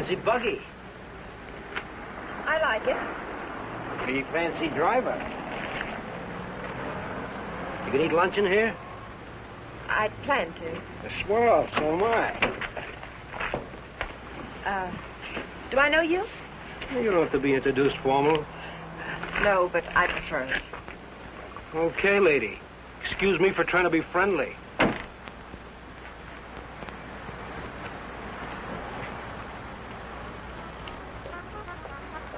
fancy buggy. I like it. Pretty fancy driver. You can eat lunch in here? I plan to. Swell, so am I. Do I know you? You don't have to be introduced formal. No, but I prefer it. Okay, lady. Excuse me for trying to be friendly.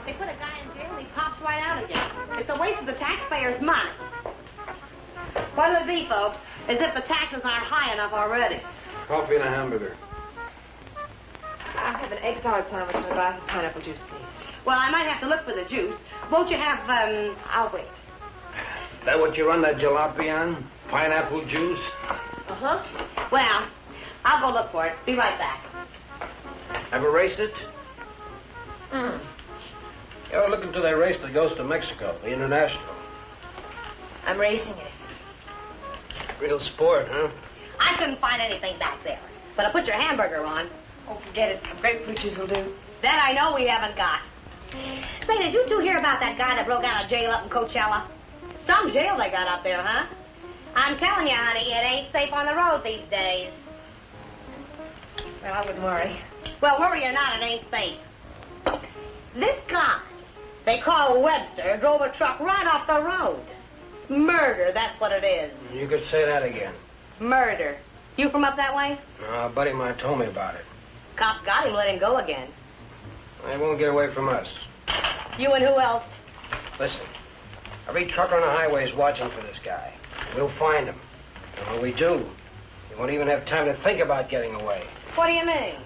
They put a guy in jail and he pops right out again. It's a waste of the taxpayers' money. What'll it be, folks? As if the taxes aren't high enough already. Coffee and a hamburger. I'll have an egg salad sandwich and a glass of pineapple juice, please. Well, I might have to look for the juice. Won't you have, I'll wait. That what you run that jalopy on? Pineapple juice? Uh-huh. Well, I'll go look for it. Be right back. Ever raced it? Mm. You ought to look into that race that goes to Mexico, the International. I'm racing it. Real sport, huh? I couldn't find anything back there. But I put your hamburger on. Oh, forget it. Grapefruit juice will do. That I know we haven't got. Say, did you two hear about that guy that broke out of jail up in Coachella? Some jail they got up there, huh? I'm telling you, honey, it ain't safe on the road these days. Well, I wouldn't worry. Well, worry or not, it ain't safe. This guy, they call Webster, drove a truck right off the road. Murder, that's what it is. You could say that again. Murder. You from up that way? A buddy of mine told me about it. Cops got him, let him go again. They won't get away from us. You and who else? Listen, every trucker on the highway is watching for this guy. We'll find him. And when we do, he won't even have time to think about getting away. What do you mean?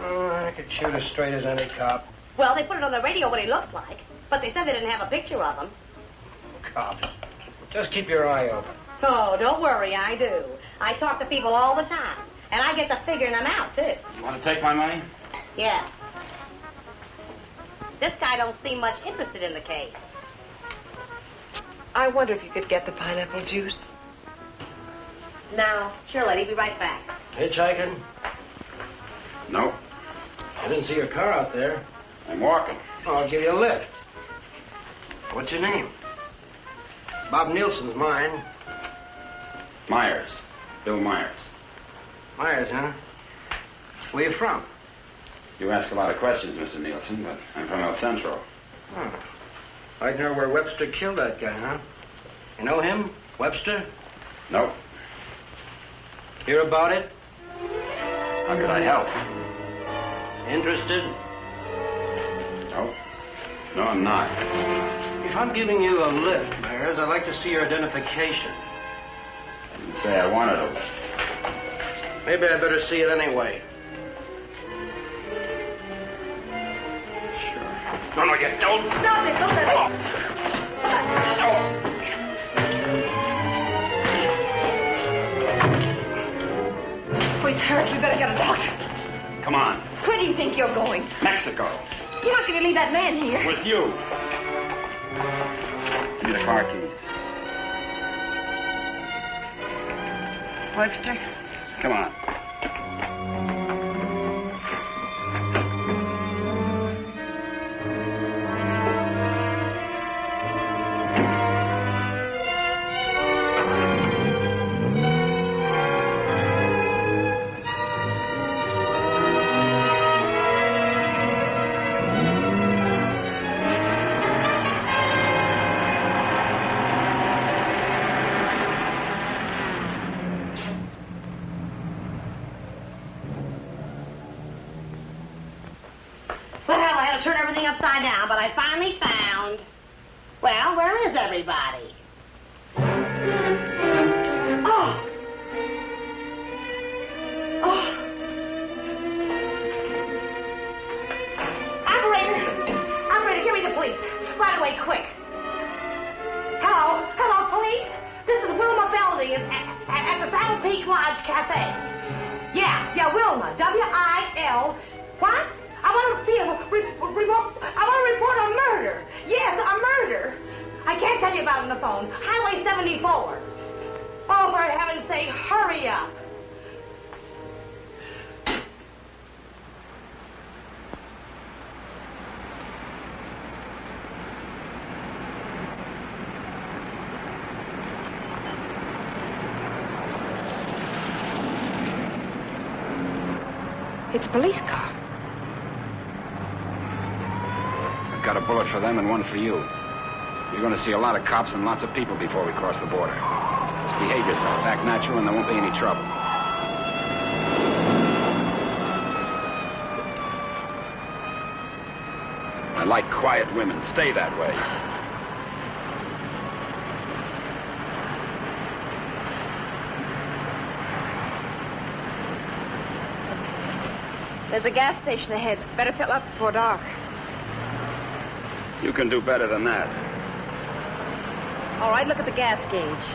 Oh, I could shoot as straight as any cop. Well, they put it on the radio what he looks like, but they said they didn't have a picture of him. Cop. Just keep your eye open. Oh, don't worry, I do. I talk to people all the time, and I get to figuring them out, too. You want to take my money? Yeah. This guy don't seem much interested in the case. I wonder if you could get the pineapple juice. Now, sure, lady, be right back. Hitchhiking? No. I didn't see your car out there. I'm walking. Oh, I'll give you a lift. What's your name? Bob Nielsen's mine. Myers. Bill Myers. Myers, huh? Where you from? You ask a lot of questions, Mr. Nielsen, but I'm from El Centro. Oh. I'd know where Webster killed that guy, huh? You know him? Webster? Nope. Hear about it? How could I help? Interested? Nope. No, I'm not. If I'm giving you a lift, Myers, I'd like to see your identification. I didn't say I wanted a lift. Maybe I better see it anyway. No, you don't. Stop it, don't let Come on. Oh, he's hurt. We better get a doctor. Come on. Where do you think you're going? Mexico. You're not going to leave that man here. With you. Give me the car keys. Webster? Come on. Turn everything upside down, but I finally found... Well, where is everybody? Oh! Oh! Operator, give me the police. Right away, quick. Hello? Hello, police? This is Wilma Belding at the Saddle Peak Lodge Cafe. Yeah, Wilma. W-I-L... What? I want to report a murder. Yes, a murder. I can't tell you about it on the phone. Highway 74. Oh, for heaven's sake, hurry up. It's a police car. I've got a bullet for them and one for you. You're going to see a lot of cops and lots of people before we cross the border. Just behave yourself, act natural, and there won't be any trouble. I like quiet women. Stay that way. There's a gas station ahead. Better fill up before dark. You can do better than that. All right, look at the gas gauge.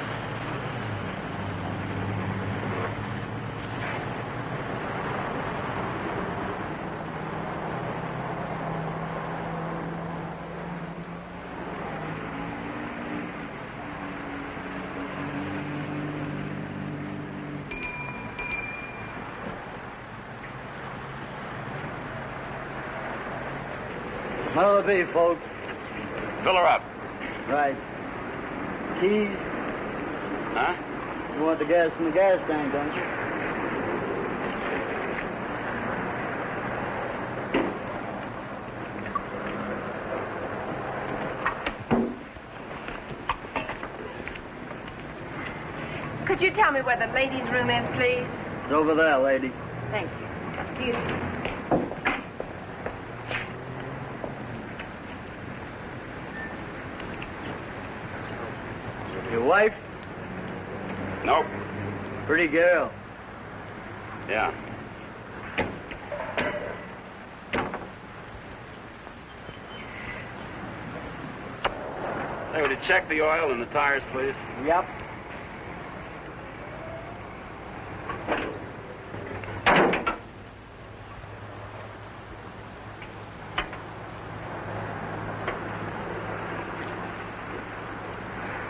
What'll it be, folks? Fill her up. Right. Keys? Huh? You want the gas from the gas tank, don't you? Could you tell me where the ladies' room is, please? It's over there, lady. Thank you. Excuse me. Your wife? Nope. Pretty girl. Yeah. Hey, would you check the oil and the tires, please? Yep.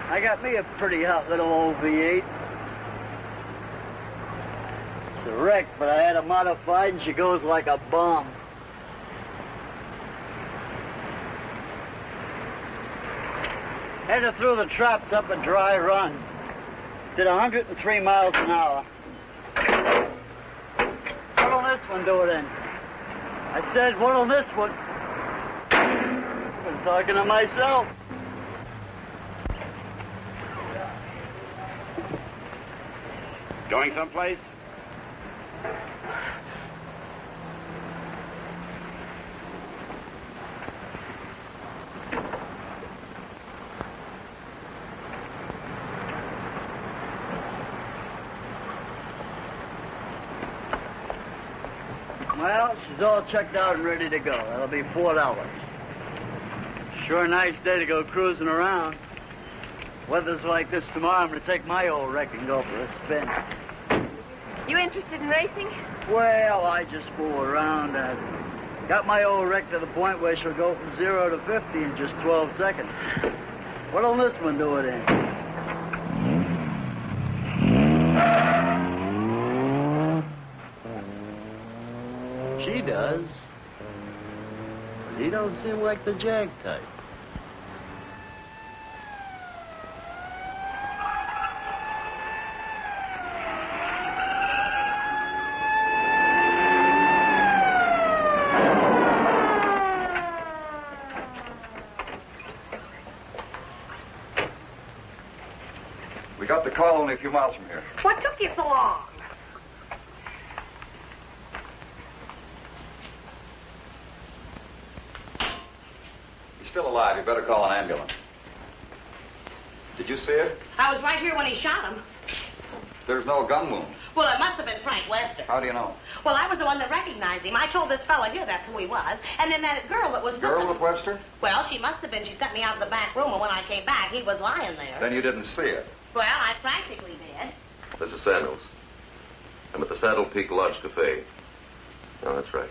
I got me a pretty hot little old V8. It's a wreck, but I had her modified and she goes like a bomb. Headed through the traps up a dry run. Did 103 miles an hour. What'll this one do it in? I said, what'll this one? I'm talking to myself. Going someplace? Well, she's all checked out and ready to go. That'll be $4. Sure a nice day to go cruising around. Weather's like this tomorrow, I'm going to take my old wreck and go for a spin. You interested in racing? Well, I just fool around. I got my old wreck to the point where she'll go from 0 to 50 in just 12 seconds. What'll this one do it in? She does. But he don't seem like the Jag type. We got the call only a few miles from here. What took you so long? He's still alive. You better call an ambulance. Did you see it? I was right here when he shot him. There's no gun wound. Well, it must have been Frank Webster. How do you know? Well, I was the one that recognized him. I told this fella here that's who he was. And then that girl that was... Girl with Webster? Well, she must have been. She sent me out of the back room, and when I came back, he was lying there. Then you didn't see it. Well, I practically did. This is Samuels. I'm at the Saddle Peak Lodge Cafe. Oh, that's right.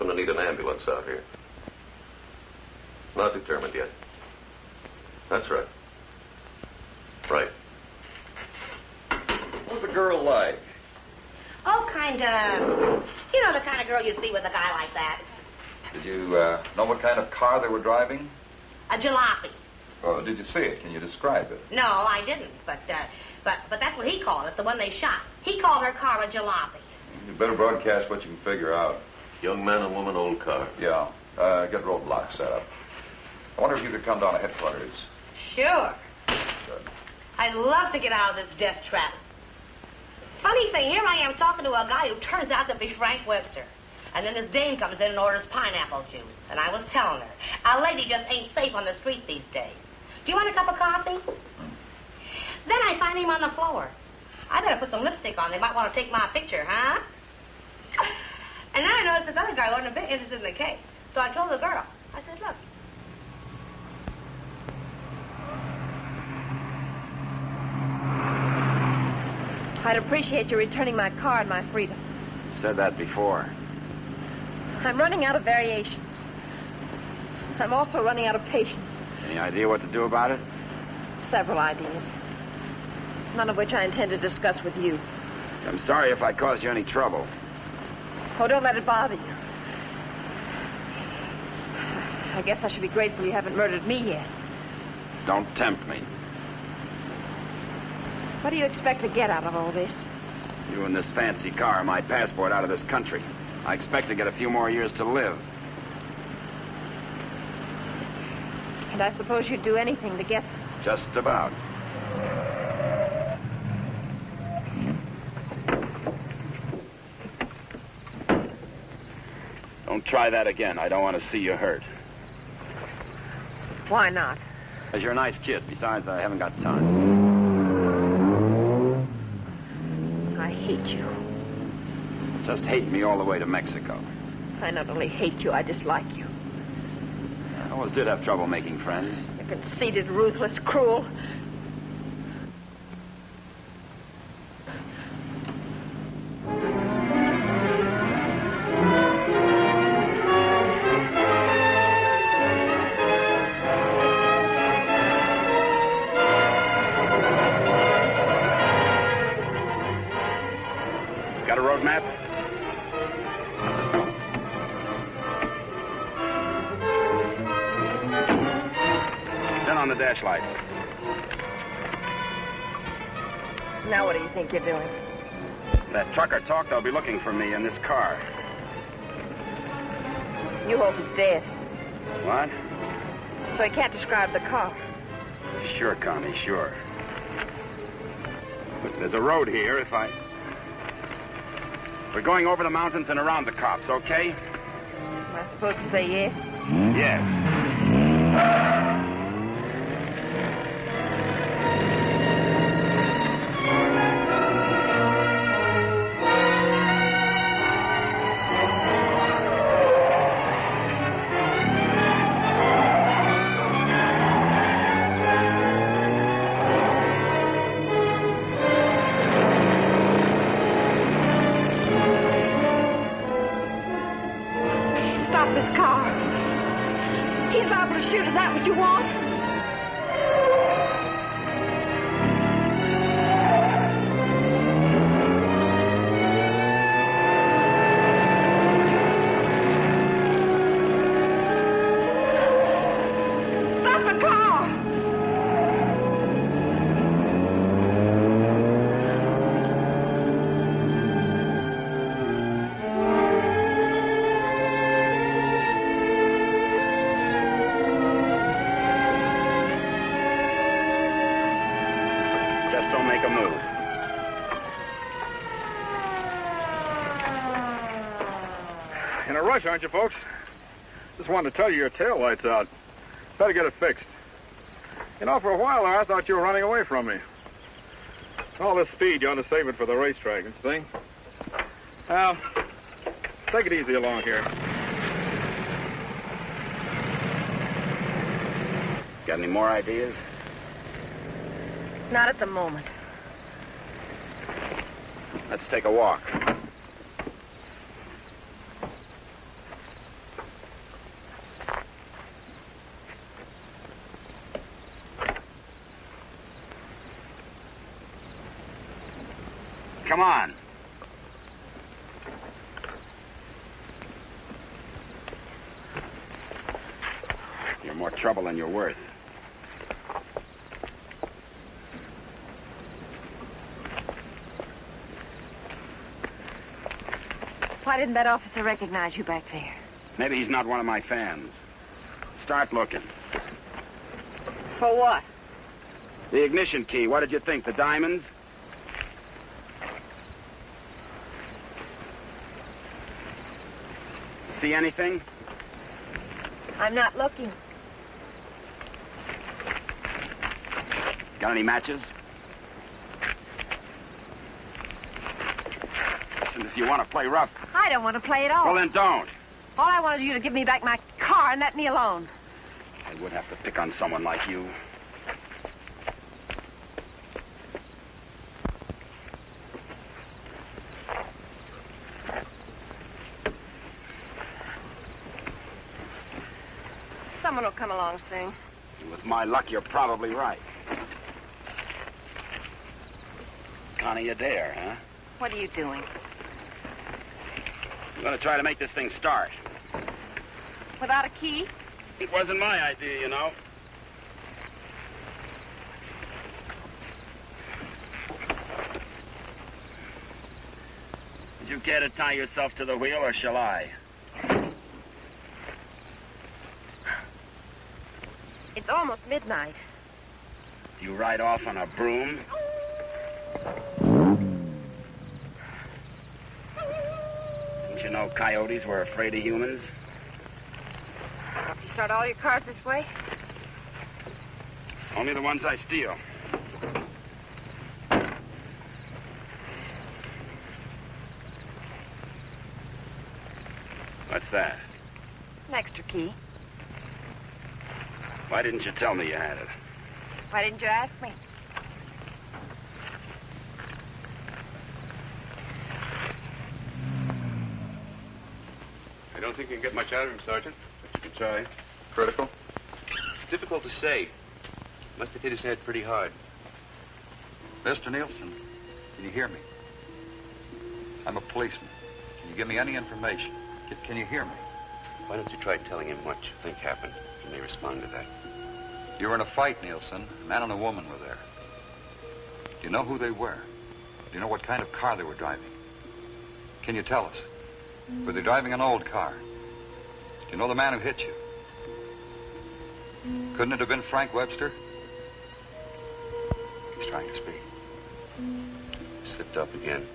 I'm going to need an ambulance out here. Not determined yet. That's right. Right. What was the girl like? Oh, kind of... You know, the kind of girl you'd see with a guy like that. Did you know what kind of car they were driving? A jalopy. Oh, did you see it? Can you describe it? No, I didn't. But that's what he called it, the one they shot. He called her car a jalopy. You better broadcast what you can figure out. Young man and woman, old car. Yeah. Get roadblocks set up. I wonder if you could come down to headquarters. Sure. Good. I'd love to get out of this death trap. Funny thing, here I am talking to a guy who turns out to be Frank Webster. And then this dame comes in and orders pineapple juice. And I was telling her, a lady just ain't safe on the street these days. Do you want a cup of coffee? Then I find him on the floor. I better put some lipstick on. They might want to take my picture, huh? And then I noticed this other guy wasn't a bit interested in the case. So I told the girl. I said, look. I'd appreciate you returning my car and my freedom. Said that before. I'm running out of variations. I'm also running out of patience. Any idea what to do about it? Several ideas. None of which I intend to discuss with you. I'm sorry if I caused you any trouble. Oh, don't let it bother you. I guess I should be grateful you haven't murdered me yet. Don't tempt me. What do you expect to get out of all this? You and this fancy car are my passport out of this country. I expect to get a few more years to live. And I suppose you'd do anything to get them. Just about. Don't try that again. I don't want to see you hurt. Why not? Because you're a nice kid. Besides, I haven't got time. I hate you. Just hate me all the way to Mexico. I not only hate you, I dislike you. I always did have trouble making friends. You're conceited, ruthless, cruel. Got a road map? Turn on the dash lights. Now what do you think you're doing? That trucker talked. They'll be looking for me in this car. You hope he's dead, What? so he can't describe the car. Sure, Connie, sure. Look, there's a road here We're going over the mountains and around the cops, okay? Am I supposed to say yes? Yes. Stop this car. He's liable to shoot. Is that what you want? Stop the car! Just don't make a move. In a rush, aren't you, folks? Just wanted to tell you your tail light's out. Better get it fixed. You know, for a while there, I thought you were running away from me. All this speed, you ought to save it for the racetrack and thing. Now, take it easy along here. Got any more ideas? Not at the moment. Let's take a walk. Come on. You're more trouble than you're worth. Why didn't that officer recognize you back there? Maybe he's not one of my fans. Start looking. For what? The ignition key. What did you think? The diamonds? See anything? I'm not looking. Got any matches? Listen, if you want to play rough... I don't want to play at all. Well, then don't. All I wanted you to give me back my car and let me alone. I would have to pick on someone like you. Someone will come along soon. With my luck, you're probably right. Connie, you dare, huh? What are you doing? I'm going to try to make this thing start. Without a key? It wasn't my idea, you know. Did you care to tie yourself to the wheel, or shall I? It's almost midnight. You ride off on a broom? Didn't you know coyotes were afraid of humans? You start all your cars this way? Only the ones I steal. What's that? An extra key. Why didn't you tell me you had it? Why didn't you ask me? I don't think you can get much out of him, Sergeant, but you can try. Critical? It's difficult to say. Must have hit his head pretty hard. Mr. Nielsen, can you hear me? I'm a policeman. Can you give me any information? Can you hear me? Why don't you try telling him what you think happened? He may respond to that. You were in a fight, Nielsen. A man and a woman were there. Do you know who they were? Do you know what kind of car they were driving? Can you tell us? Were they driving an old car? Do you know the man who hit you? Couldn't it have been Frank Webster? He's trying to speak. Slipped up again.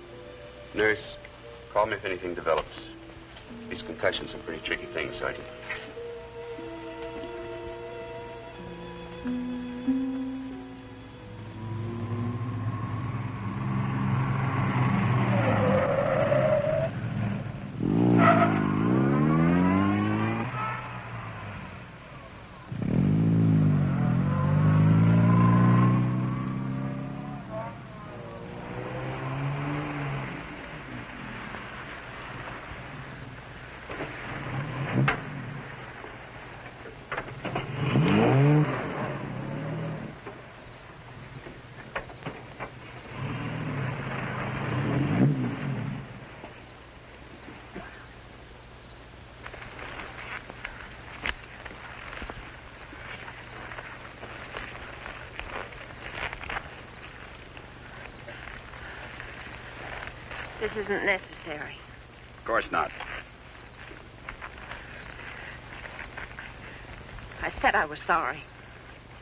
Nurse, call me if anything develops. These concussions are pretty tricky things, Sergeant. This isn't necessary. Of course not. I said I was sorry.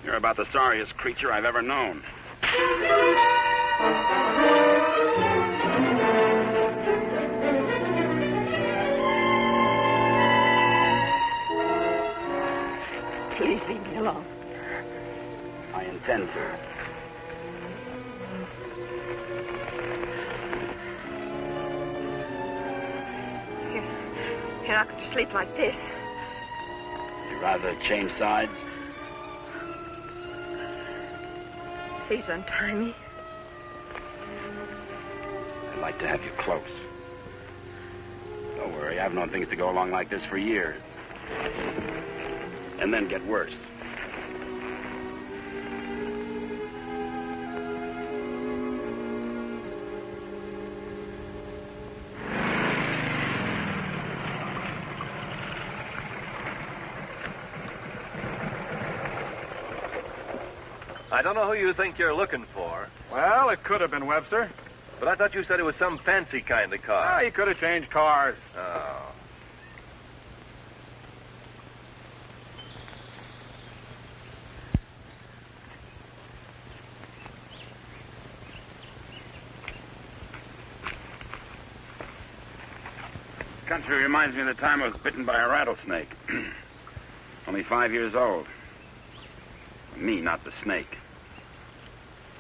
You're about the sorriest creature I've ever known. Please leave me alone. I intend to. You're not going to sleep like this. You'd rather change sides? Please untie me. I'd like to have you close. Don't worry, I've known things to go along like this for years. And then get worse. I don't know who you think you're looking for. Well, it could have been Webster. But I thought you said it was some fancy kind of car. Ah, he could have changed cars. Oh. Country reminds me of the time I was bitten by a rattlesnake. Only 5 years old. Me, not the snake.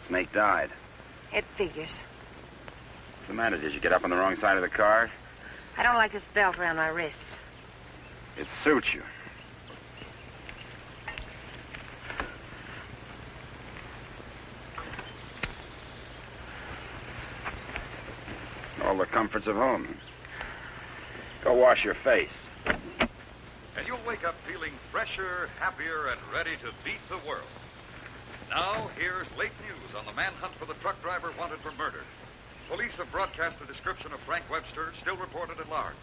Snake died. It figures. What's the matter? Did you get up on the wrong side of the car? I don't like this belt around my wrists. It suits you. All the comforts of home. Go wash your face. And you'll wake up feeling fresher, happier, and ready to beat the world. Now, here's late news on the manhunt for the truck driver wanted for murder. Police have broadcast a description of Frank Webster, still reported at large.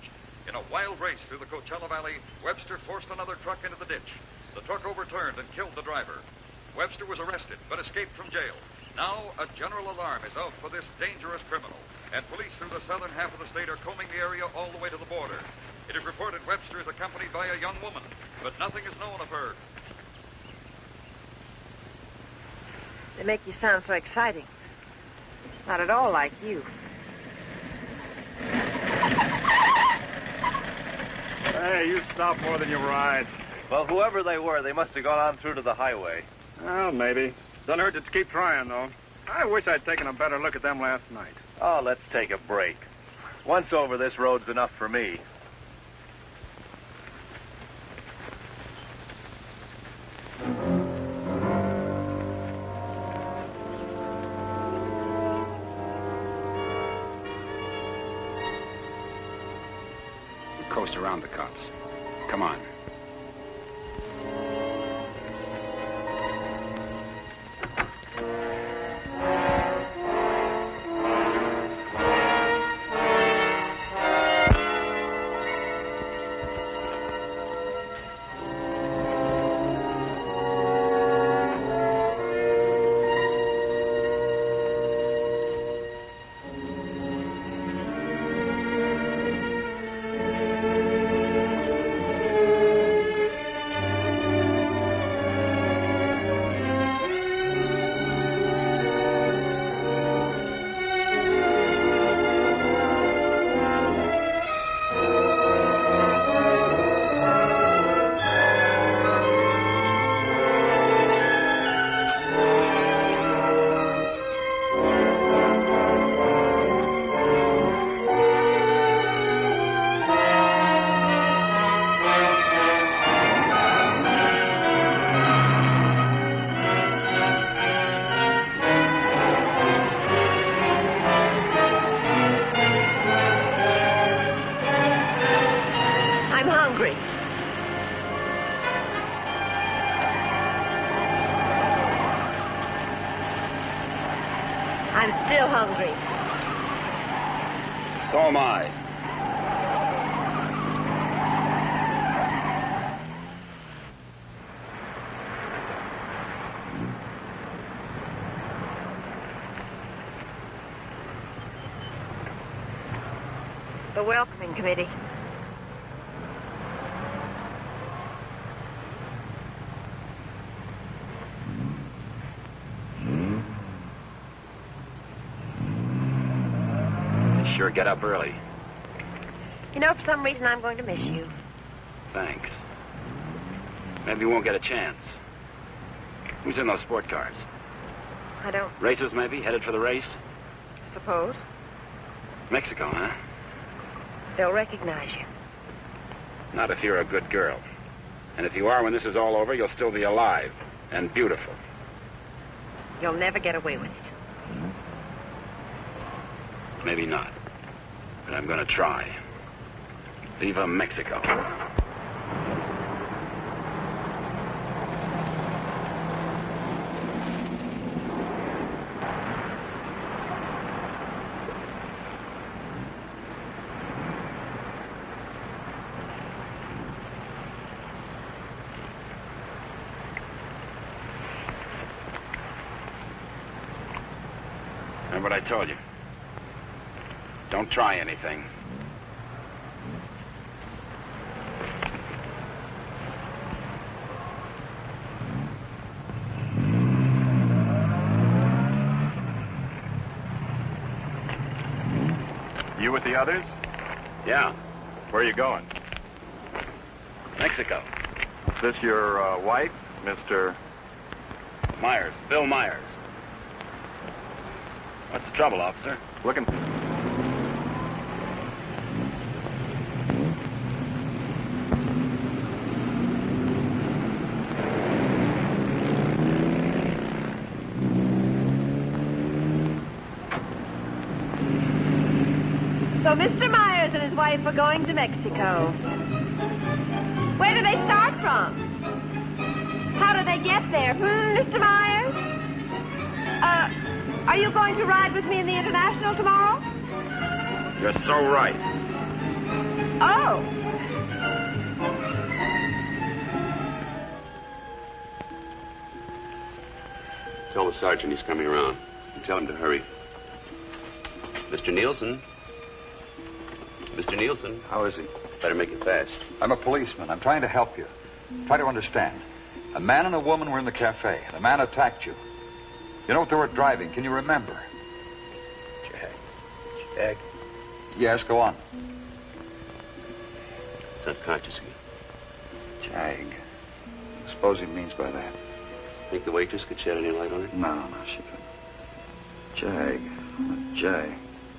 In a wild race through the Coachella Valley, Webster forced another truck into the ditch. The truck overturned and killed the driver. Webster was arrested, but escaped from jail. Now, a general alarm is out for this dangerous criminal, and police through the southern half of the state are combing the area all the way to the border. It is reported Webster is accompanied by a young woman, but nothing is known of her. They make you sound so exciting. Not at all like you. Hey, you stop more than you ride. Well, whoever they were, they must have gone on through to the highway. Well, maybe. Doesn't hurt to keep trying, though. I wish I'd taken a better look at them last night. Oh, let's take a break. Once over, this road's enough for me. Coast around the cops. Come on. I'm still hungry. So am I. The welcoming committee. They sure get up early. You know, for some reason, I'm going to miss you. Thanks. Maybe we won't get a chance. Who's in those sport cars? I don't Racers, maybe? Headed for the race? suppose. Mexico, huh? They'll recognize you. Not if you're a good girl. And if you are, when this is all over, you'll still be alive and beautiful. You'll never get away with it. Maybe not. But I'm going to try. Viva Mexico. Remember what I told you? Don't try anything. You with the others? Yeah. Where are you going? Mexico. Is this your wife, Mr. Myers. Bill Myers. What's the trouble, officer? Looking. So Mr. Myers and his wife are going to Mexico. Where do they start from? How do they get there? Mr. Myers? Are you going to ride with me in the International tomorrow? You're so right. Oh. Tell the sergeant he's coming around. And tell him to hurry. Mr. Nielsen? Mr. Nielsen? How is he? Better make it fast. I'm a policeman. I'm trying to help you. Try to understand. A man and a woman were in the cafe. The man attacked you. You know what they were driving? Can you remember? Jag. Yes, go on. It's unconscious again. Jag. Suppose he means by that. Think the waitress could shed any light on it? No, she couldn't.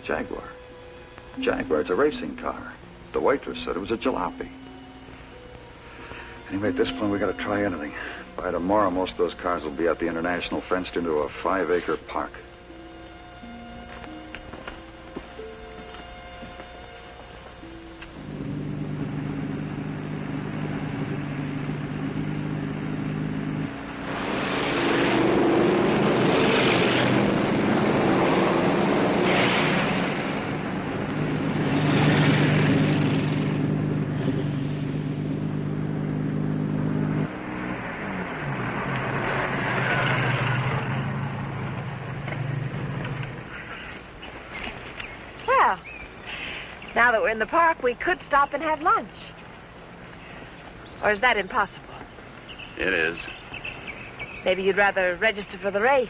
Jaguar. Jaguar, it's a racing car. The waitress said it was a jalopy. Anyway, at this point, we got to try anything. By tomorrow, most of those cars will be at the International, fenced into a 5-acre park. Now that we're in the park, we could stop and have lunch. Or is that impossible? It is. Maybe you'd rather register for the race.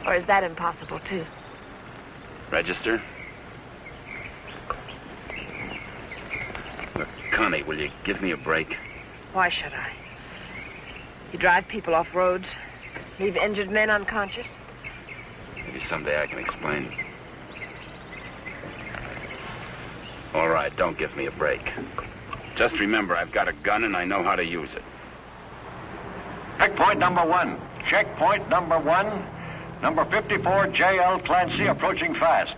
Or is that impossible, too? Register? Look, Connie, will you give me a break? Why should I? You drive people off roads, leave injured men unconscious. Maybe someday I can explain. All right, don't give me a break. Just remember, I've got a gun and I know how to use it. Checkpoint number 1. Checkpoint number 1. Number 54, J.L. Clancy, approaching fast.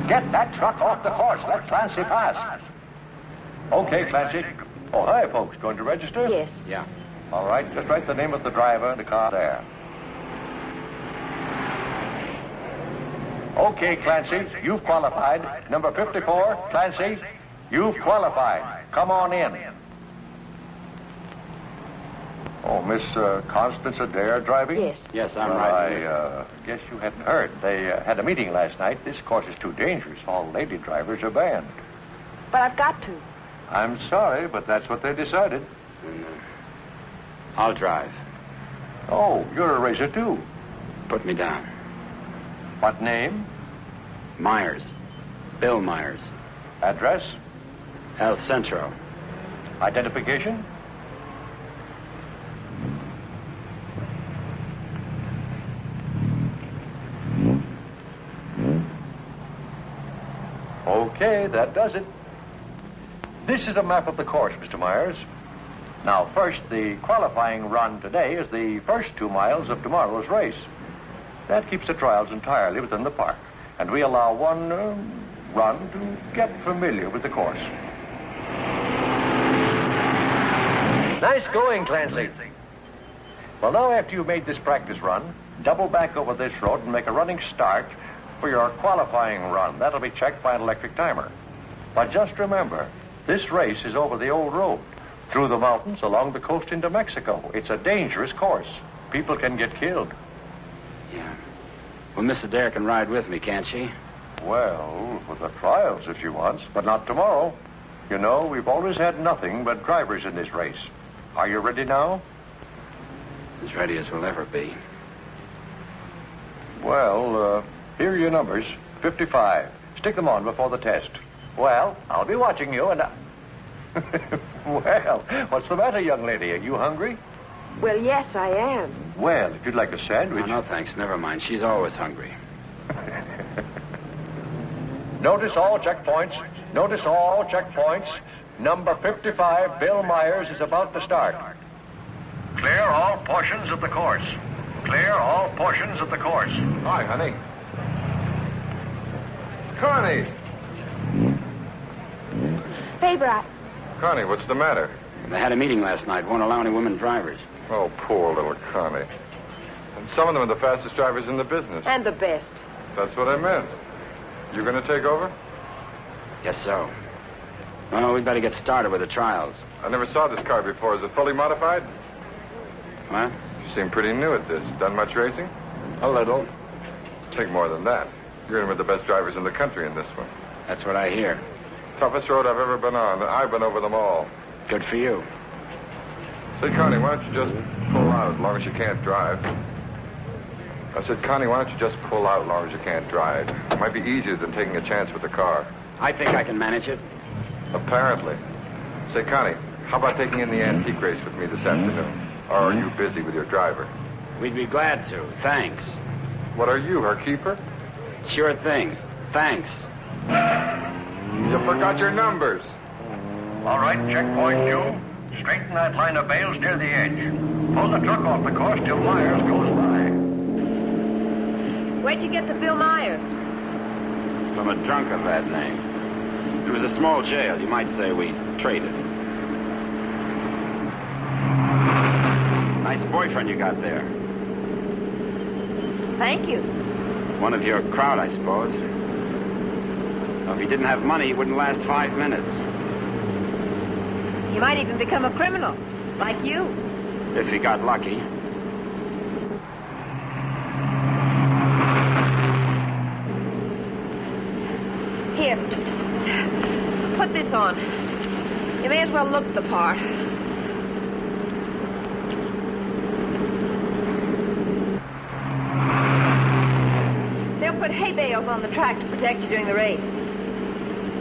Get that truck off the course. Let Clancy pass. Okay, Clancy. Oh, hi, folks. Going to register? Yes. Yeah. All right, just write the name of the driver and the car there. Okay, Clancy, you've qualified. Number 54, Clancy, you've qualified. Come on in. Oh, Miss Constance Adair driving? Yes. Yes, I'm well, right. I guess you hadn't heard. They had a meeting last night. This course is too dangerous. All lady drivers are banned. But I've got to. I'm sorry, but that's what they decided. I'll drive. Oh, you're a racer, too. Put me down. What name? Myers. Bill Myers. Address? El Centro. Identification? Okay, that does it. This is a map of the course, Mr. Myers. Now, first, the qualifying run today is the first 2 miles of tomorrow's race. That keeps the trials entirely within the park, and we allow one run to get familiar with the course. Nice going, Clancy. Well, now, after you've made this practice run, double back over this road and make a running start for your qualifying run. That'll be checked by an electric timer. But just remember, This race is over the old road, through the mountains, along the coast into Mexico. It's a dangerous course. People can get killed. Yeah. Well, Miss Adair can ride with me, can't she? Well, for the trials if she wants, but not tomorrow. You know, we've always had nothing but drivers in this race. Are you ready now? As ready as we'll ever be. Well, here are your numbers. 55. Stick them on before the test. Well, I'll be watching you and Well, what's the matter, young lady? Are you hungry? Well, yes, I am. Well, if you'd like a sandwich... No, thanks. Never mind. She's always hungry. Notice all checkpoints. Notice all checkpoints. Number 55, Bill Myers, is about to start. Clear all portions of the course. Clear all portions of the course. Hi, honey. Connie! Favor, Connie, what's the matter? They had a meeting last night. Won't allow any women drivers. Oh, poor little Connie. And some of them are the fastest drivers in the business. And the best. That's what I meant. You going to take over? Guess so. Well, we'd better get started with the trials. I never saw this car before. Is it fully modified? What? You seem pretty new at this. Done much racing? A little. Take more than that. You're in with the best drivers in the country in this one. That's what I hear. Toughest road I've ever been on. I've been over them all. Good for you. Say, Connie, why don't you just pull out as long as you can't drive? I said, Connie, why don't you just pull out as long as you can't drive? It might be easier than taking a chance with the car. I think I can manage it. Apparently. Say, Connie, how about taking in the antique race with me this afternoon? Or are you busy with your driver? We'd be glad to. Thanks. What are you, her keeper? Sure thing. Thanks. You forgot your numbers. All right, checkpoint two. Straighten that line of bales near the edge. Pull the truck off the course till Myers goes by. Where'd you get the Bill Myers? From a drunk of that name. It was a small jail. You might say we traded. Nice boyfriend you got there. Thank you. One of your crowd, I suppose. Well, if he didn't have money, he wouldn't last 5 minutes. He might even become a criminal, like you. If he got lucky. Here. Put this on. You may as well look the part. They'll put hay bales on the track to protect you during the race.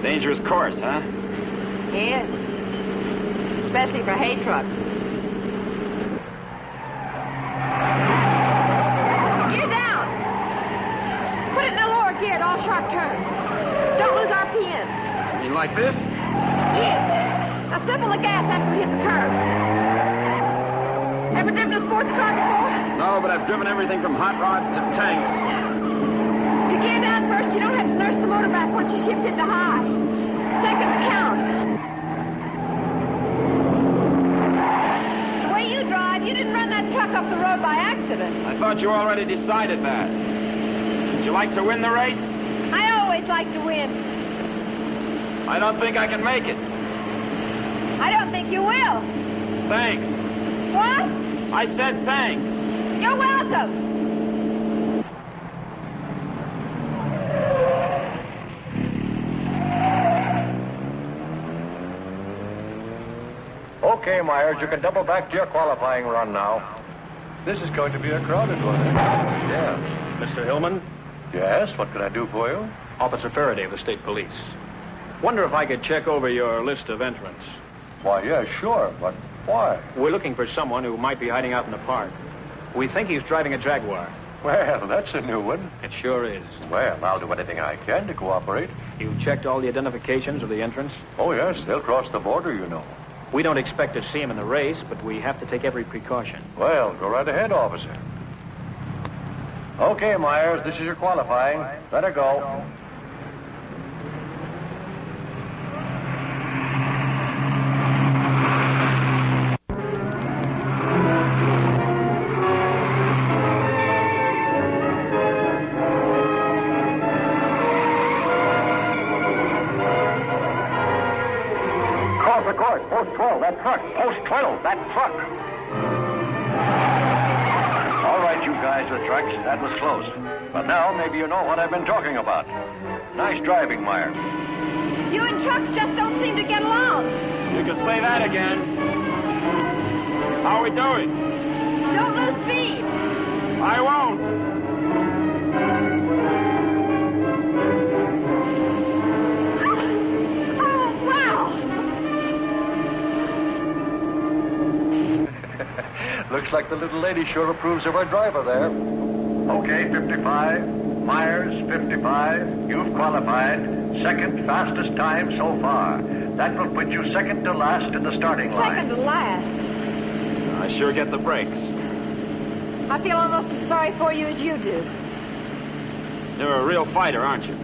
Dangerous course, huh? Yes. Especially for hay trucks. Gear down. Put it in the lower gear at all sharp turns. Don't lose RPMs. You like this? Yes. Now step on the gas after we hit the curve. Ever driven a sports car before? No, but I've driven everything from hot rods to tanks. If you gear down first, you don't have to nurse the motor back once you shift into high. Seconds count. The way you drive, you didn't run that truck off the road by accident. I thought you already decided that. Would you like to win the race? I always like to win. I don't think I can make it. I don't think you will. Thanks. What? I said thanks. You're welcome. Okay, Myers, you can double back to your qualifying run now. This is going to be a crowded one. Yes. Mr. Hillman? Yes, what can I do for you? Officer Faraday of the State Police. Wonder if I could check over your list of entrants. Why, yeah, sure, but why? We're looking for someone who might be hiding out in the park. We think he's driving a Jaguar. Well, that's a new one. It sure is. Well, I'll do anything I can to cooperate. You checked all the identifications of the entrants? Oh, yes, they'll cross the border, you know. We don't expect to see him in the race, but we have to take every precaution. Well, go right ahead, officer. Okay, Myers, this is your qualifying. Let her go. off the course. Post 12, that truck. Post 12, that truck. All right, you guys with trucks, that was close. But now maybe you know what I've been talking about. Nice driving, Myers. You and trucks just don't seem to get along. You can say that again. How are we doing? Don't lose speed. I won't. Oh, wow. Looks like the little lady sure approves of our driver there. Okay, 55. Myers, 55. You've qualified. Second fastest time so far. That will put you second to last in the starting line. Second to last. I sure get the breaks. I feel almost as sorry for you as you do. You're a real fighter, aren't you?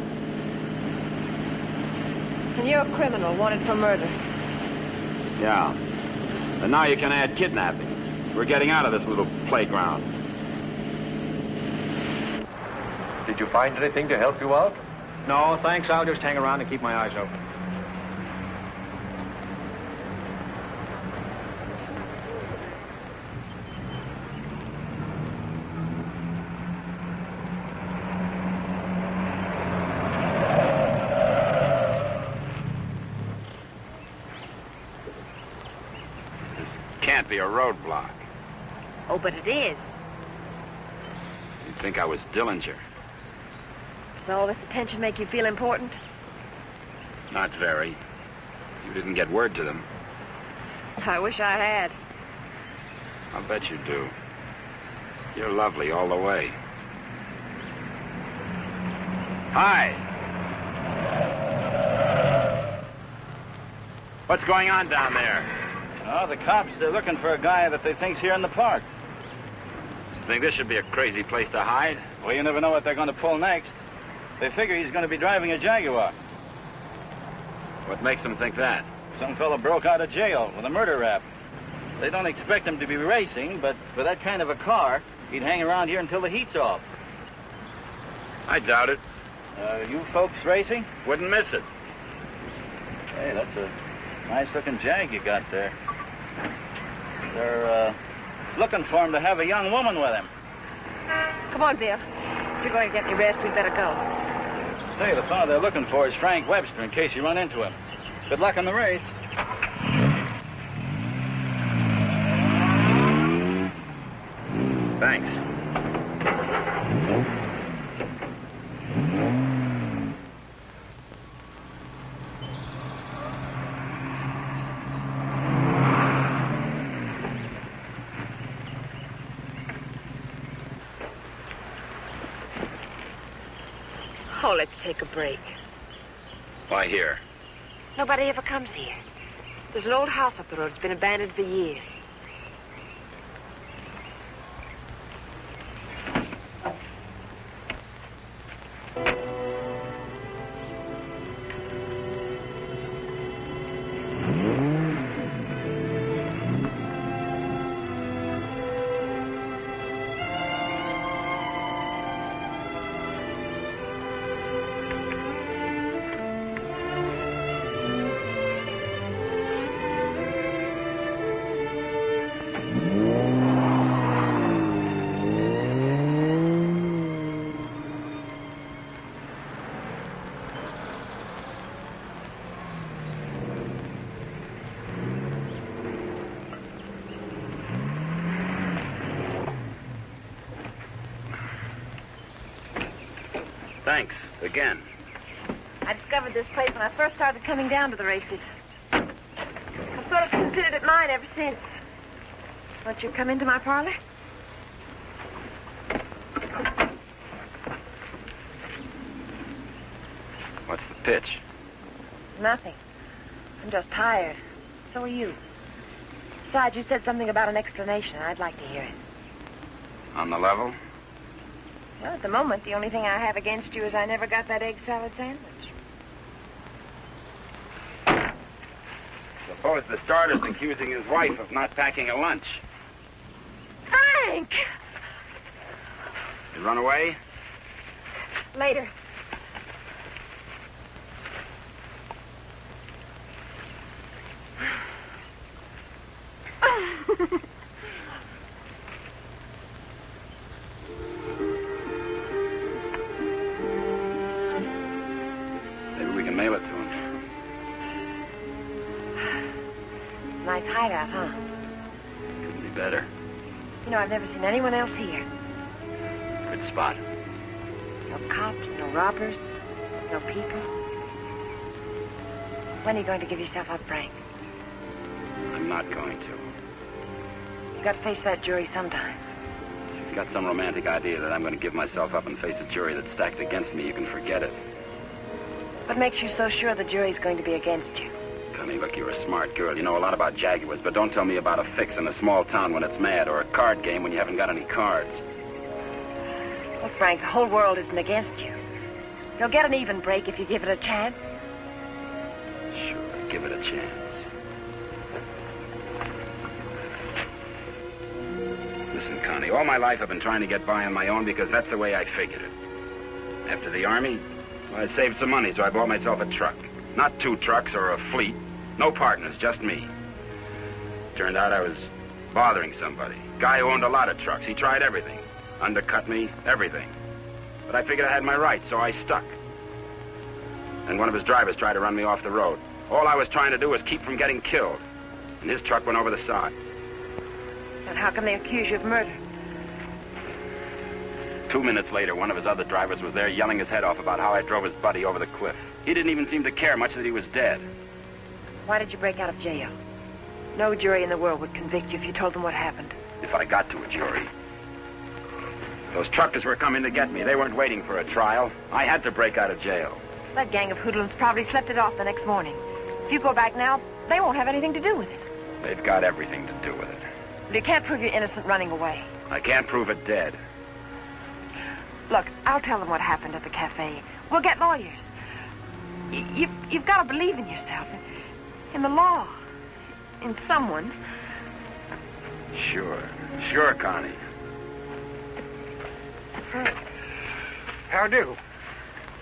And you're a criminal wanted for murder. Yeah. And now you can add kidnapping. We're getting out of this little playground. Did you find anything to help you out? No, thanks. I'll just hang around and keep my eyes open. This can't be a roadblock. Oh, but it is. You'd think I was Dillinger. Does all this attention make you feel important? Not very. You didn't get word to them. I wish I had. I'll bet you do. You're lovely all the way. Hi. What's going on down there? Oh, the cops, they're looking for a guy that they think's here in the park. You think this should be a crazy place to hide? Well, you never know what they're going to pull next. They figure he's going to be driving a Jaguar. What makes them think that? Some fellow broke out of jail with a murder rap. They don't expect him to be racing, but for that kind of a car, he'd hang around here until the heat's off. I doubt it. You folks racing? Wouldn't miss it. Hey, that's a nice-looking Jag you got there. They're looking for him to have a young woman with him. Come on, Bill. If you're going to get any rest, we'd better go. Say, the fellow they're looking for is Frank Webster, in case you run into him. Good luck in the race. Thanks. Oh, let's take a break. Why here? Nobody ever comes here. There's an old house up the road. It's been abandoned for years. Thanks, again. I discovered this place when I first started coming down to the races. I've sort of considered it mine ever since. Won't you come into my parlor? What's the pitch? Nothing. I'm just tired. So are you. Besides, you said something about an explanation. I'd like to hear it. On the level? Well, at the moment, the only thing I have against you is I never got that egg salad sandwich. Suppose the starter's accusing his wife of not packing a lunch. Frank! You run away? Later. can mail it to him. Nice hideout, huh? Couldn't be better. You know, I've never seen anyone else here. Good spot. No cops, no robbers, no people. When are you going to give yourself up, Frank? I'm not going to. You got to face that jury sometime. If you've got some romantic idea that I'm going to give myself up and face a jury that's stacked against me, you can forget it. What makes you so sure the jury's going to be against you? Connie, look, you're a smart girl. You know a lot about Jaguars, but don't tell me about a fix in a small town when it's mad or a card game when you haven't got any cards. Well, Frank, the whole world isn't against you. You'll get an even break if you give it a chance. Sure, give it a chance. Listen, Connie, all my life I've been trying to get by on my own because that's the way I figured it. After the Army, well, I saved some money, so I bought myself a truck. Not 2 trucks or a fleet. No partners, just me. Turned out I was bothering somebody. Guy who owned a lot of trucks. He tried everything. Undercut me, everything. But I figured I had my rights, so I stuck. And one of his drivers tried to run me off the road. All I was trying to do was keep from getting killed. And his truck went over the side. And how can they accuse you of murder? 2 minutes later, one of his other drivers was there yelling his head off about how I drove his buddy over the cliff. He didn't even seem to care much that he was dead. Why did you break out of jail? No jury in the world would convict you if you told them what happened. If I got to a jury. Those truckers were coming to get me. They weren't waiting for a trial. I had to break out of jail. That gang of hoodlums probably slept it off the next morning. If you go back now, they won't have anything to do with it. They've got everything to do with it. But you can't prove you're innocent running away. I can't prove it dead. Look, I'll tell them what happened at the cafe. We'll get lawyers. You've got to believe in yourself, in the law, in someone. Sure, Connie. How do?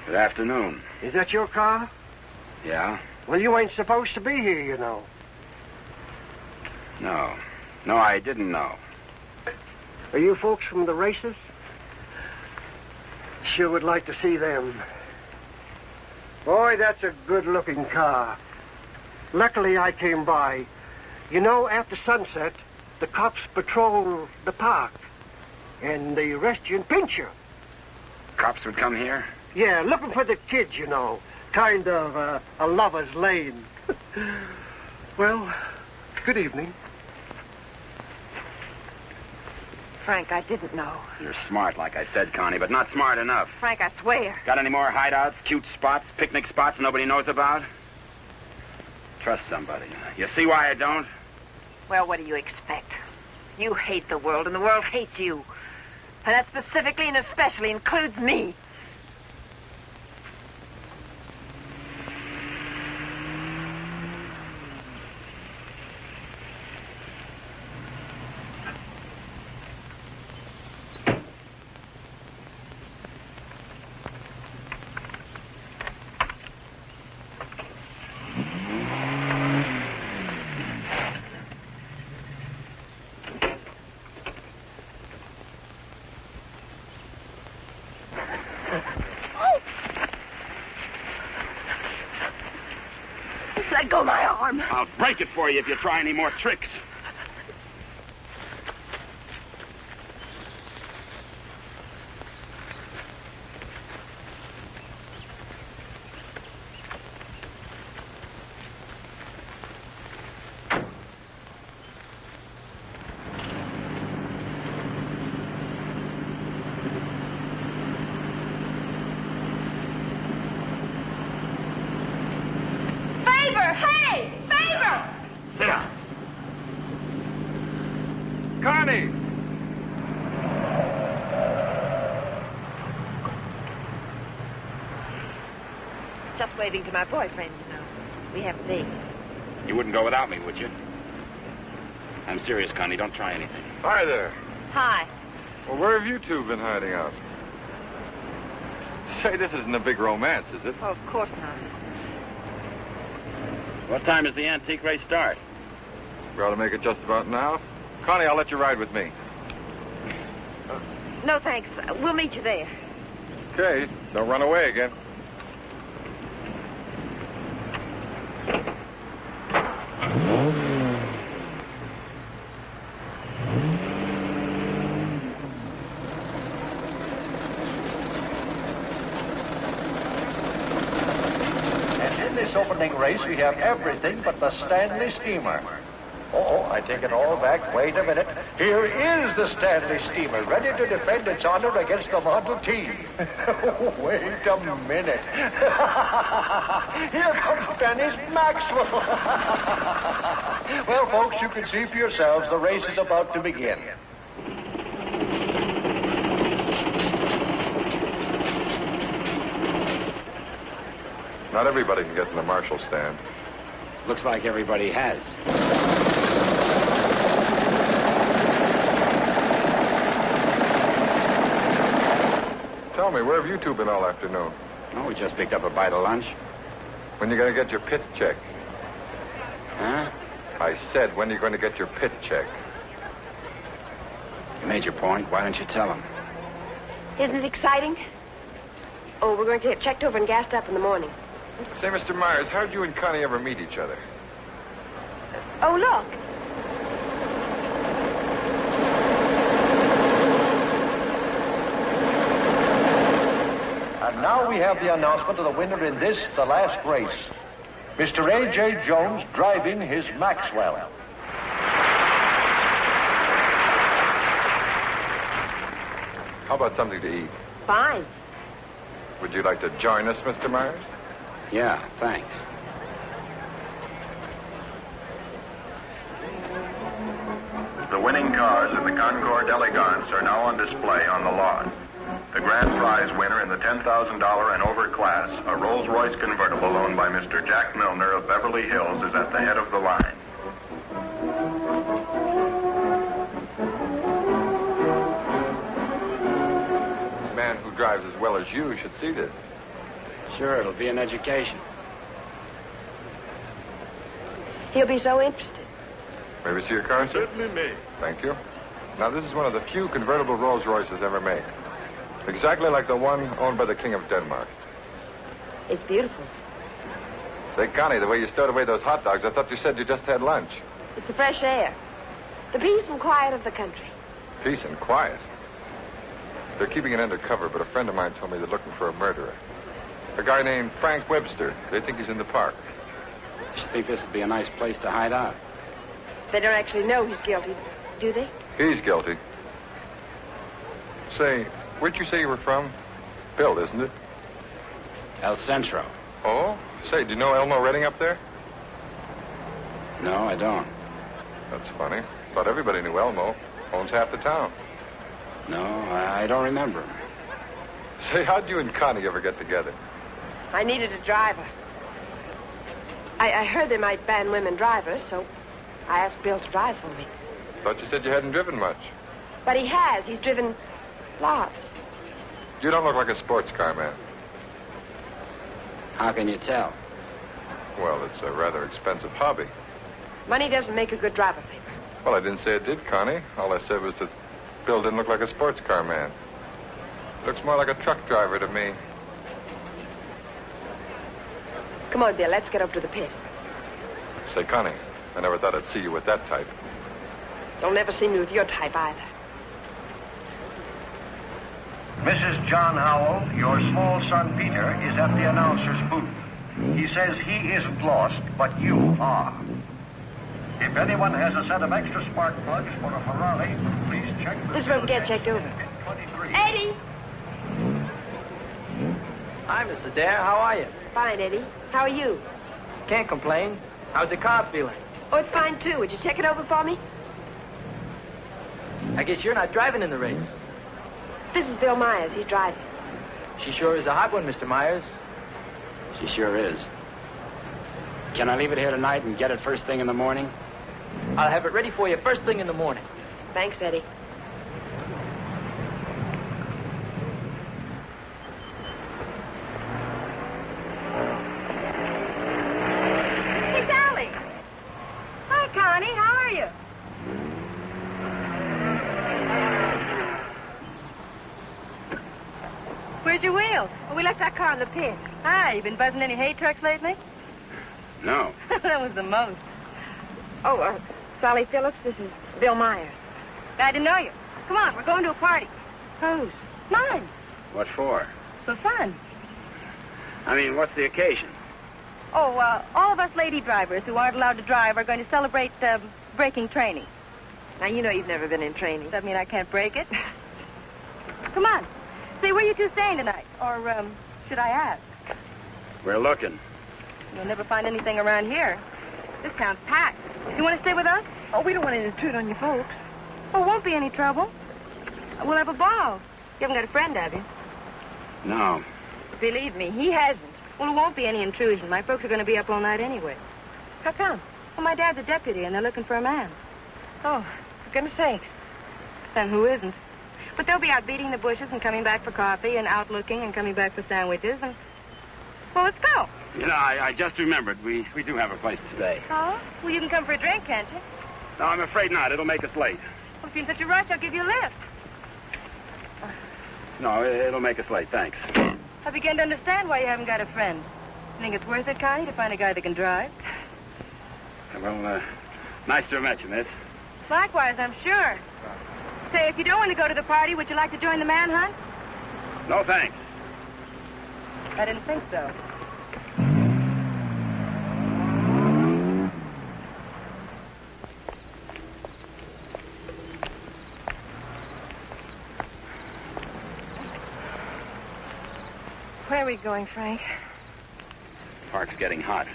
Good afternoon. Is that your car? Yeah? Well, you ain't supposed to be here, you know. No, I didn't know. Are you folks from the races? Sure would like to see them. Boy, that's a good-looking car. Luckily, I came by. You know, after sunset, the cops patrol the park. And they arrest you and pinch you. Cops would come here? Yeah, looking for the kids, you know. Kind of a lover's lane. Well, good evening. Frank, I didn't know. You're smart, like I said, Connie, but not smart enough. Frank, I swear. Got any more hideouts, cute spots, picnic spots nobody knows about? Trust somebody. You see why I don't? Well, what do you expect? You hate the world, and the world hates you. And that specifically and especially includes me. Let go my arm. I'll break it for you if you try any more tricks. Sit down. Connie! Just waving to my boyfriend, you know. We have a date. You wouldn't go without me, would you? I'm serious, Connie. Don't try anything. Hi there. Hi. Well, where have you two been hiding out? Say, this isn't a big romance, is it? Oh, of course not. What time does the antique race start? We ought to make it just about now. Connie, I'll let you ride with me. No, thanks. We'll meet you there. Okay. Don't run away again. this opening race, we have everything but the Stanley Steamer. Oh, I take it all back. Wait a minute. Here is the Stanley Steamer, ready to defend its honor against the Model T. Wait a minute. Here comes Dennis Maxwell. Well, folks, you can see for yourselves the race is about to begin. Not everybody can get in the marshal stand. Looks like everybody has. Tell me, where have you two been all afternoon? Oh, we just picked up a bite of lunch. When you going to get your pit check? Huh? I said, when are you going to get your pit check? You made your point. Why don't you tell him? Isn't it exciting? Oh, we're going to get checked over and gassed up in the morning. Say, Mr. Myers, how'd you and Connie ever meet each other? Oh, look. And now we have the announcement of the winner in this, the last race. Mr. A.J. Jones driving his Maxwell. How about something to eat? Fine. Would you like to join us, Mr. Myers? Yeah, thanks. The winning cars in the Concord Elegance are now on display on the lawn. The grand prize winner in the $10,000 and over class, a Rolls-Royce convertible owned by Mr. Jack Milner of Beverly Hills, is at the head of the line. A man who drives as well as you should see this. Sure, it'll be an education. He'll be so interested. May we see your car, sir? Certainly may. Thank you. Now, this is one of the few convertible Rolls Royces ever made. Exactly like the one owned by the King of Denmark. It's beautiful. Say, Connie, the way you stowed away those hot dogs, I thought you said you just had lunch. It's the fresh air. The peace and quiet of the country. Peace and quiet. They're keeping it undercover, but a friend of mine told me they're looking for a murderer. A guy named Frank Webster. They think he's in the park. You think this would be a nice place to hide out? They don't actually know he's guilty, do they? He's guilty. Say, where'd you say you were from? Bill, isn't it? El Centro. Oh? Say, do you know Elmo Redding up there? No, I don't. That's funny. Thought everybody knew Elmo. Owns half the town. No, I don't remember him. Say, how'd you and Connie ever get together? I needed a driver. I heard they might ban women drivers, so I asked Bill to drive for me. Thought you said you hadn't driven much. But he has. He's driven lots. You don't look like a sports car man. How can you tell? Well, it's a rather expensive hobby. Money doesn't make a good driver, Pete. Well, I didn't say it did, Connie. All I said was that Bill didn't look like a sports car man. Looks more like a truck driver to me. Come on, Bill. Let's get up to the pit. Say, Connie, I never thought I'd see you with that type. Don't ever see me with your type either. Mrs. John Howell, your small son Peter is at the announcer's booth. He says he isn't lost, but you are. If anyone has a set of extra spark plugs for a Ferrari, please check the... This is where we get checked over. Eddie! Hi, Mr. Dare. How are you? Fine, Eddie. How are you? Can't complain. How's the car feeling? Oh, it's fine, too. Would you check it over for me? I guess you're not driving in the race. This is Bill Myers. He's driving. She sure is a hot one, Mr. Myers. She sure is. Can I leave it here tonight and get it first thing in the morning? I'll have it ready for you first thing in the morning. Thanks, Eddie. Hey, Sally. Hi, Connie. How are you? Where's your wheels? Well, we left that car in the pit. Hi, you been buzzing any hay trucks lately? No. That was the most. Oh, Sally Phillips, this is Bill Myers. Glad to know you. Come on, we're going to a party. Whose? Mine. What for? For fun. I mean, what's the occasion? Oh, all of us lady drivers who aren't allowed to drive are going to celebrate breaking training. Now, you know you've never been in training. Does that mean I can't break it? Come on. Say, where you two staying tonight? Or, should I ask? We're looking. You'll never find anything around here. This town's packed. You want to stay with us? Oh, we don't want to intrude on you folks. Oh, won't be any trouble. We'll have a ball. You haven't got a friend, have you? No. Believe me, he hasn't. Well, it won't be any intrusion. My folks are going to be up all night anyway. How come? Well, my dad's a deputy, and they're looking for a man. Oh, for goodness sakes. Then who isn't? But they'll be out beating the bushes and coming back for coffee and out looking and coming back for sandwiches and... Well, let's go. You know, I just remembered. We do have a place to stay. Oh? Well, you can come for a drink, can't you? No, I'm afraid not. It'll make us late. Well, if you're in such a rush, I'll give you a lift. No, it'll make us late. Thanks. I begin to understand why you haven't got a friend. Think it's worth it, Connie, to find a guy that can drive? Well, nice to have met you, miss. Likewise, I'm sure. Say, if you don't want to go to the party, would you like to join the manhunt? No, thanks. I didn't think so. Where are we going, Frank? Park's getting hot.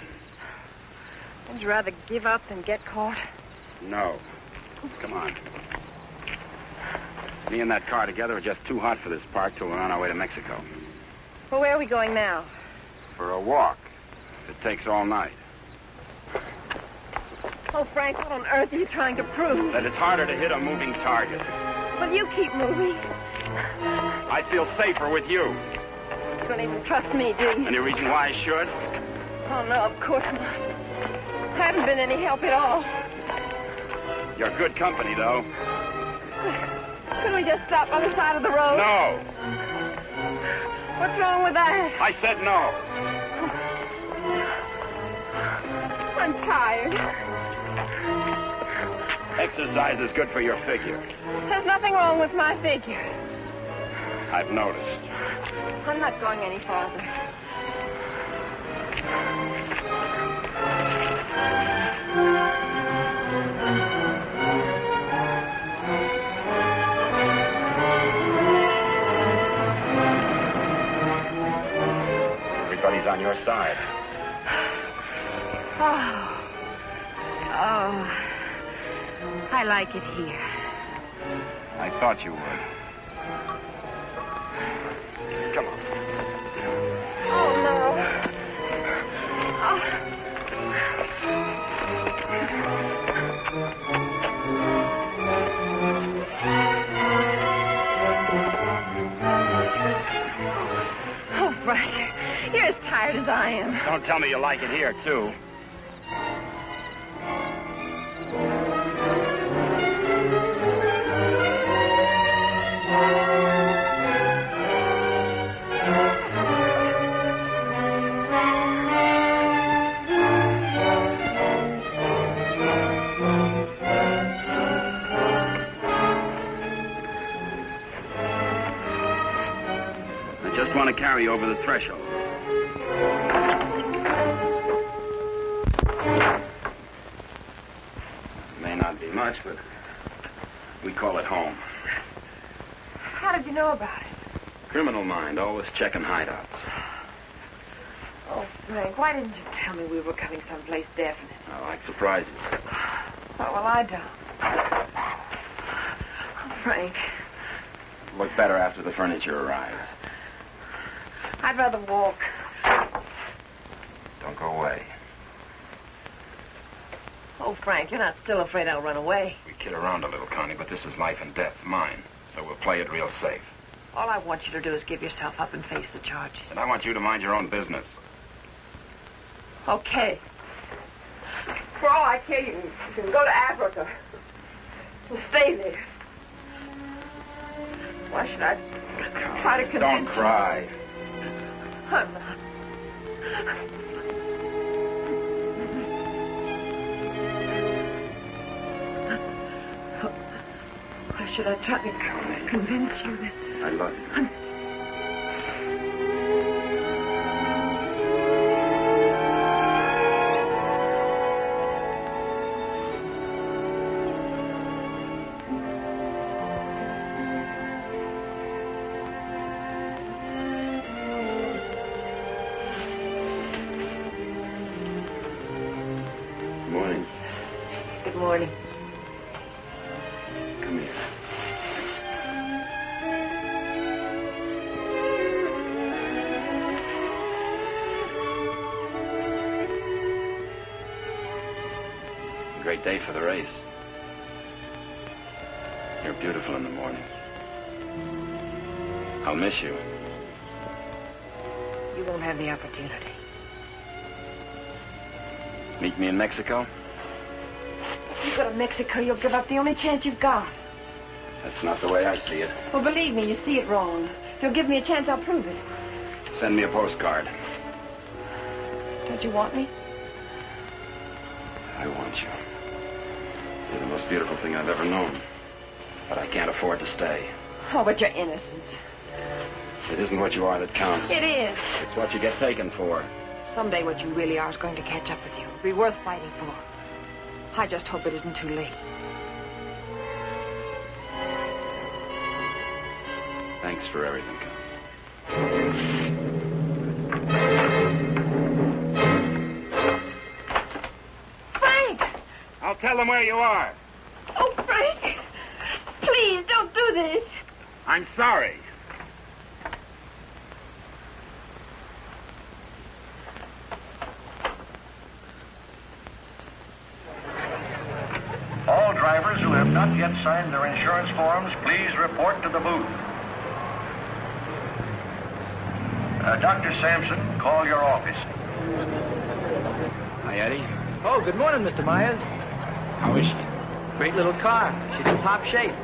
Would you rather give up than get caught? No. Come on. Me and that car together are just too hot for this park till we're on our way to Mexico. Well, where are we going now? For a walk. It takes all night. Oh, Frank, what on earth are you trying to prove? That it's harder to hit a moving target. Well, you keep moving. I feel safer with you. You don't even trust me, do you? Any reason why I should? Oh, no, of course not. Haven't been any help at all. You're good company, though. Couldn't we just stop on the side of the road? No. What's wrong with that? I said no. I'm tired. Exercise is good for your figure. There's nothing wrong with my figure. I've noticed. I'm not going any farther. Everybody's on your side. Oh, I like it here. I thought you would. Come on. Oh, no. Oh, Frank, you're as tired as I am. Don't tell me you like it here, too. I want to carry over the threshold. It may not be much, but we call it home. How did you know about it? Criminal mind, always checking hideouts. Oh, Frank, why didn't you tell me we were coming someplace definite? I like surprises. Oh, well, I don't. Oh, Frank. Look better after the furniture arrives. I'd rather walk. Don't go away. Oh, Frank, you're not still afraid I'll run away. We kid around a little, Connie, but this is life and death, mine. So we'll play it real safe. All I want you to do is give yourself up and face the charges. And I want you to mind your own business. Okay. For all I care, you can go to Africa. And stay there. Why should I try to convince Don't you? cry. I'm not. Why should I try to convince you that... I love you. Good morning. Come here. Great day for the race. You're beautiful in the morning. I'll miss you. You won't have the opportunity. Meet me in Mexico? You go to Mexico, you'll give up the only chance you've got. That's not the way I see it. Well, believe me, you see it wrong. If you'll give me a chance, I'll prove it. Send me a postcard. Don't you want me? I want you. You're the most beautiful thing I've ever known. But I can't afford to stay. Oh, but you're innocent. It isn't what you are that counts. It is. It's what you get taken for. Someday what you really are is going to catch up with you. It'll be worth fighting for. I just hope it isn't too late. Thanks for everything. Frank! I'll tell them where you are. Oh, Frank! Please, don't do this. I'm sorry. All drivers who have not yet signed their insurance forms, please report to the booth. Dr. Sampson, call your office. Hi, Eddie. Oh, good morning, Mr. Myers. How is she? Great little car. She's in top shape.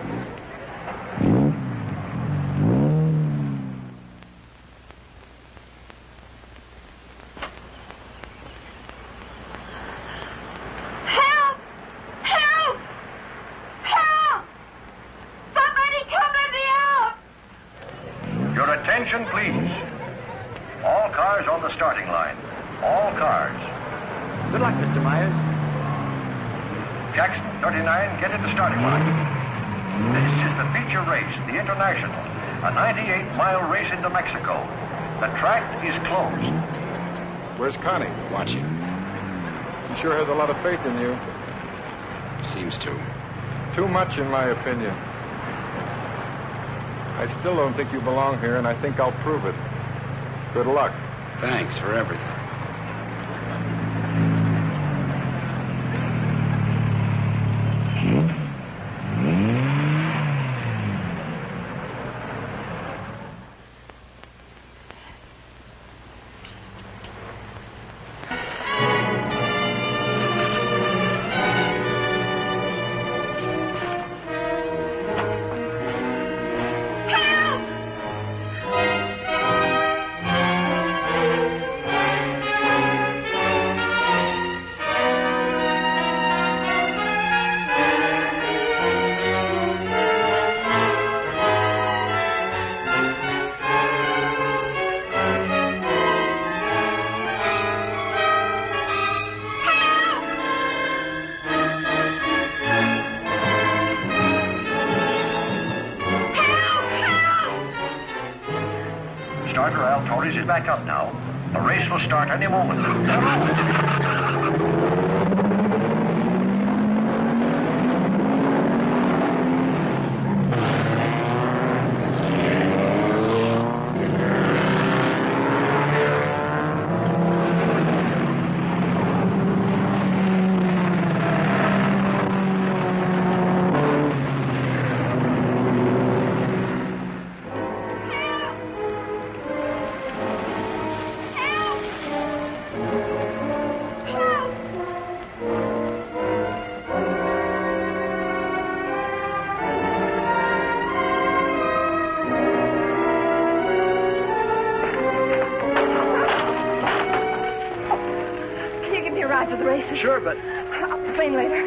Help! Help! Help! Somebody come let me out! Your attention, please. All cars on the starting line. All cars. Good luck, Mr. Myers. Jackson, 39, get to the starting line. This is the feature race, the International, a 98-mile race into Mexico. The track is closed. Where's Connie? Watching. She sure has a lot of faith in you. Seems to. Too much, in my opinion. I still don't think you belong here, and I think I'll prove it. Good luck. Thanks for everything. Starter Al Torres is back up now. The race will start any moment. To the races. Sure, but... I'll complain later. The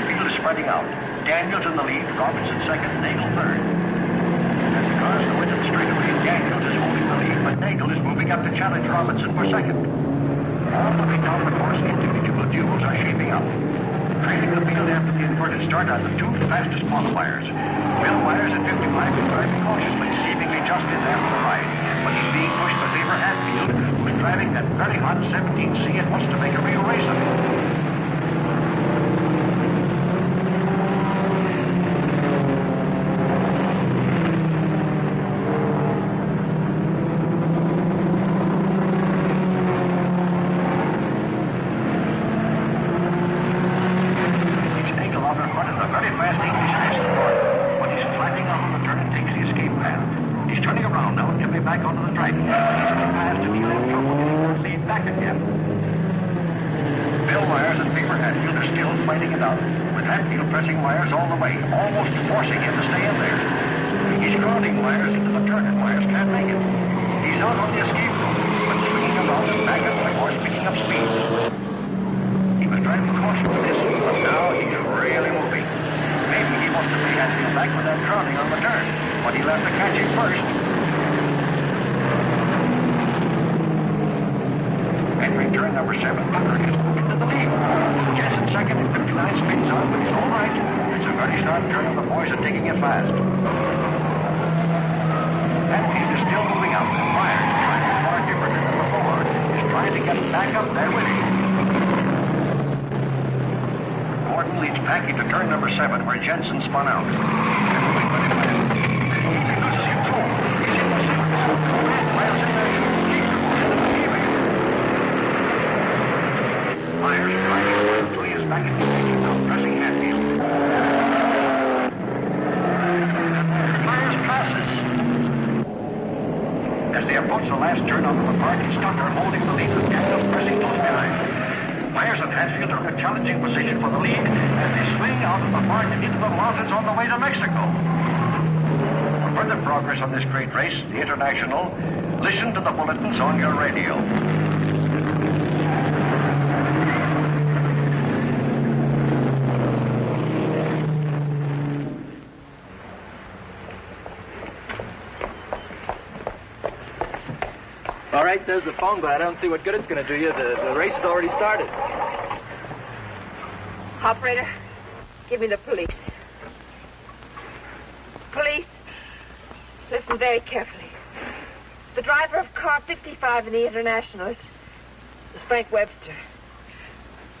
field is spreading out. Daniels in the lead, Robinson second, Nagel third. As the cars go into the straightaway, Daniels is holding the lead, but Nagel is moving up to challenge Robinson for second. All looking down the course, individual duels are shaping up. Trailing the field after the inverted start are the two fastest qualifiers. Bill Myers at 55 is driving cautiously, seemingly just in after the ride. But he's being pushed by Lever Hatfield, who's driving that very hot 17C and wants to make a real race of it. Listen to the bulletins on your radio. All right, there's the phone, but I don't see what good it's going to do you. The race has already started. Operator, give me the police. Police, listen very carefully. The driver of car 55 in the International is Frank Webster.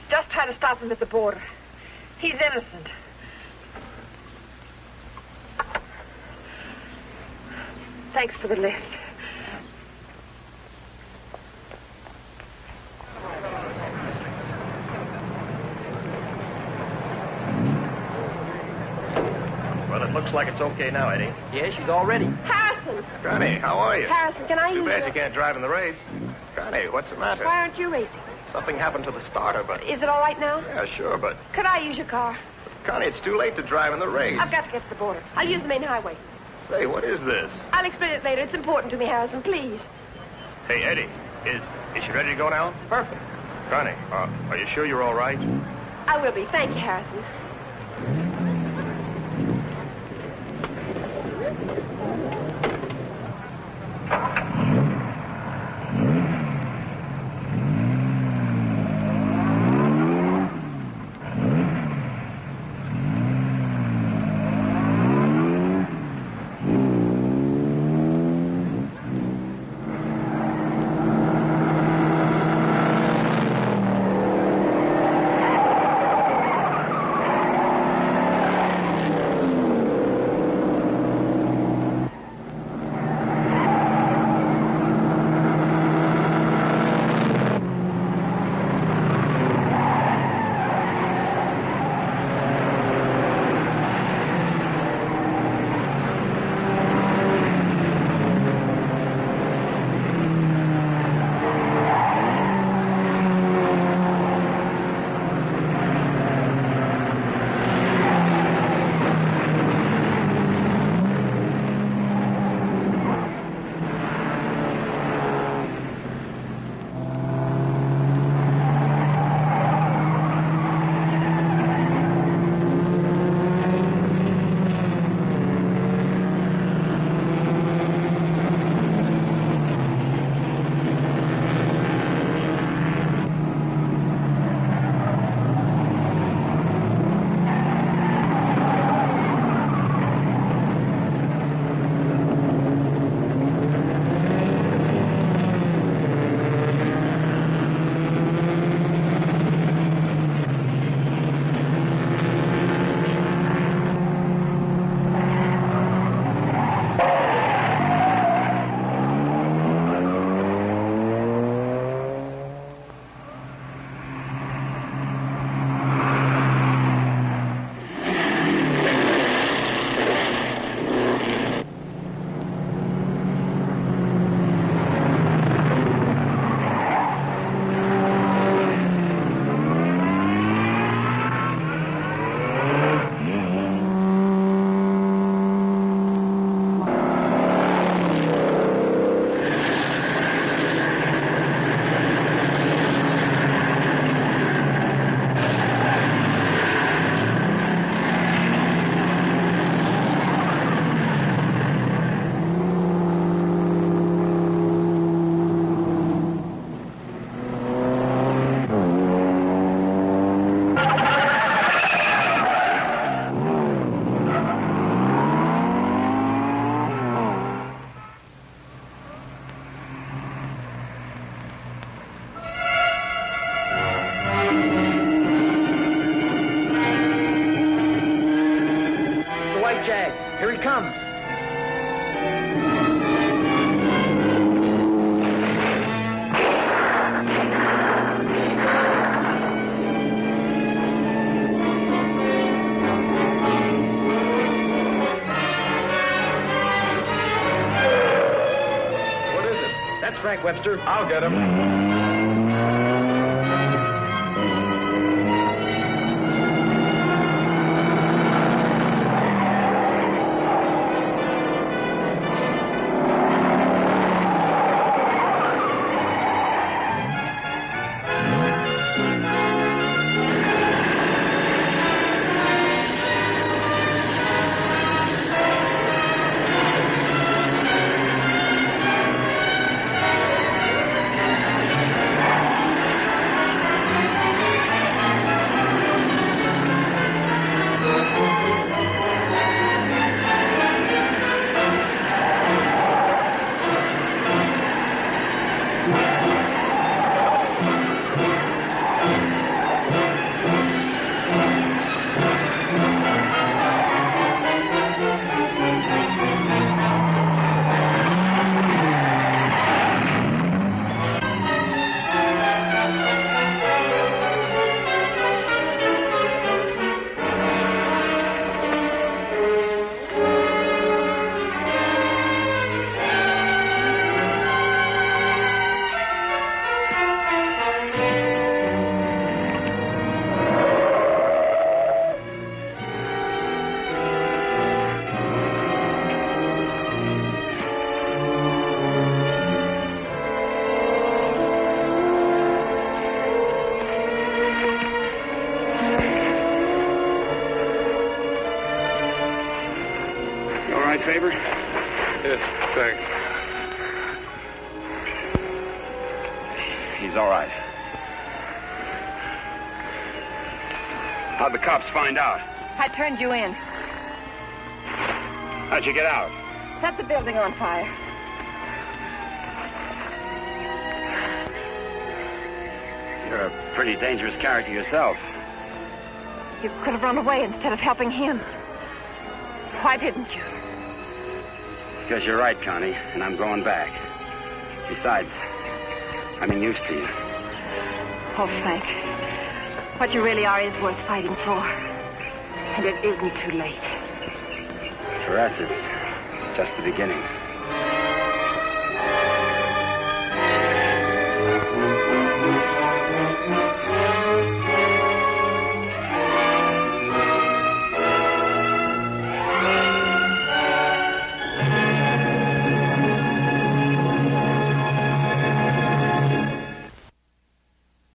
Just tried to stop him at the border. He's innocent. Thanks for the lift. Well, it looks like it's okay now, Eddie. Yeah, she's all ready. Harrison! Connie, how are you? Harrison, can I use Too bad your... you can't drive in the race. Connie, what's the matter? Why aren't you racing? Something happened to the starter, but... Is it all right now? Yeah, sure, but... Could I use your car? Connie, it's too late to drive in the race. I've got to get to the border. I'll use the main highway. Say, what is this? I'll explain it later. It's important to me, Harrison. Please. Hey, Eddie, is she ready to go now? Perfect. Connie, are you sure you're all right? I will be. Thank you, Harrison. That's Frank Webster. I'll get him. Favor? Yes, thanks. He's all right. How'd the cops find out? I turned you in. How'd you get out? Set the building on fire. You're a pretty dangerous character yourself. You could have run away instead of helping him. Why didn't you? Because you're right, Connie, and I'm going back. Besides, I'm used to you. Oh, Frank, what you really are is worth fighting for. And it isn't too late. For us, it's just the beginning.